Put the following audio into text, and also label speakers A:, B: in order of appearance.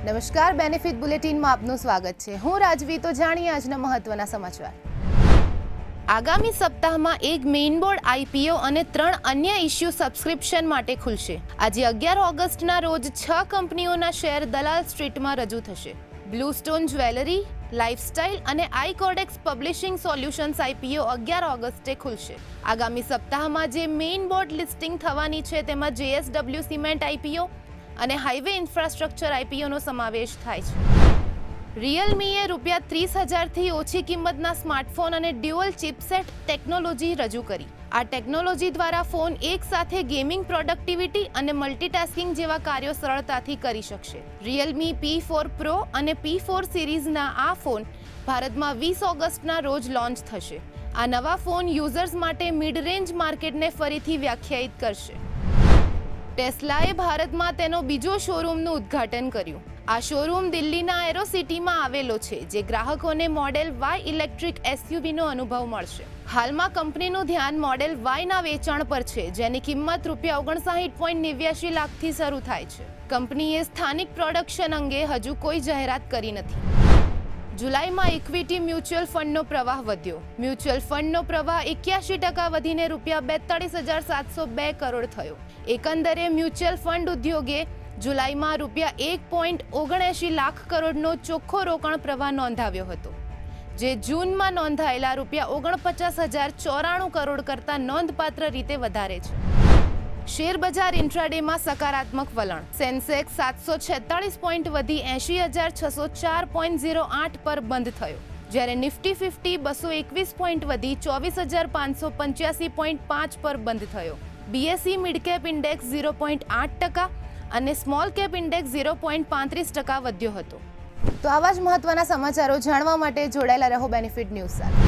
A: નમસ્કાર, બેનિફિટ બુલેટિનમાં આપનું સ્વાગત છે. હું રાજવી. તો જાણીએ આજના મહત્વના સમાચાર. આગામી સપ્તાહમાં એક મેઇનબોર્ડ આઈપીઓ અને 3 અન્ય ઇશ્યુ સબસ્ક્રિપ્શન માટે ખુલશે. આજે 11 ઓગસ્ટના રોજ 6 કંપનીઓના શેર દલાલ સ્ટ્રીટમાં રજૂ થશે. બ્લુસ્ટોન જ્વેલરી, લાઇફસ્ટાઇલ અને આઈકોડેક્સ પબ્લિશિંગ સોલ્યુશન્સ આઈપીઓ 11 ઓગસ્ટે ખુલશે. આગામી સપ્તાહમાં જે મેઇન બોર્ડ લિસ્ટિંગ થવાની છે તેમાં JSW સિમેન્ટ આઈપીઓ અને હાઈવે ઇન્ફ્રાસ્ટ્રક્ચર આઈપીઓનો સમાવેશ થાય છે. રિયલમીએ ₹30,000થી ઓછી કિંમતના સ્માર્ટફોન અને ડ્યુઅલ ચિપસેટ ટેકનોલોજી રજૂ કરી. આ ટેકનોલોજી દ્વારા ફોન એક સાથે ગેમિંગ, પ્રોડક્ટિવિટી અને મલ્ટીટાસ્કિંગ જેવા કાર્યો સરળતાથી કરી શકશે. રિયલમી P4 Pro અને P4 સિરીઝના આ ફોન ભારતમાં 20 ઓગસ્ટના રોજ લોન્ચ થશે. આ નવા ફોન યુઝર્સ માટે મિડ રેન્જ માર્કેટને ફરીથી વ્યાખ્યાયિત કરશે. ટેસ્લાએ ભારતમાં તેનો બીજો શોરૂમનું ઉદ્ઘાટન કર્યું. આ શોરૂમ દિલ્હીના એરોસિટીમાં આવેલો છે, જે ગ્રાહકોને મોડેલ Y ઇલેક્ટ્રિક SUVનો અનુભવ મળશે. હાલમાં કંપનીનું ધ્યાન મોડેલ Yના વેચાણ પર છે, જેની કિંમત ₹59.89 લાખથી શરૂ થાય છે. કંપનીએ સ્થાનિક પ્રોડક્શન અંગે હજુ કોઈ જાહેરાત કરી નથી. જુલાઈમાં ઇક્વિટી મ્યુચ્યુઅલ ફંડનો પ્રવાહ વધ્યો. મ્યુચ્યુઅલ ફંડનો પ્રવાહ 81% વધીને ₹42,702 કરોડ થયો. એકંદરે મ્યુચ્યુઅલ ફંડ ઉદ્યોગે જુલાઈમાં ₹1.79 લાખ કરોડનો ચોખ્ખો રોકાણ પ્રવાહ નોંધાવ્યો હતો, જે જૂનમાં નોંધાયેલા ₹49,094 કરોડ કરતાં નોંધપાત્ર રીતે વધારે છે. શેર બજાર ઇન્ટ્રાડેમાં સકારાત્મક વલણ. સેન્સેક્સ 746 પોઈન્ટ વધી 80,604.08 પર બંધ થયો, જ્યારે નિફ્ટી 50 221 પોઈન્ટ વધી 24,585.5 પર બંધ થયો. BSE મિડ કેપ ઇન્ડેક્સ 0.8% અને સ્મોલ કેપ ઇન્ડેક્સ 0.35% વધ્યો હતો. તો આવા જ મહત્વના સમાચારો જાણવા માટે જોડાયેલા રહો બેનિફિટ ન્યૂઝ સાથે.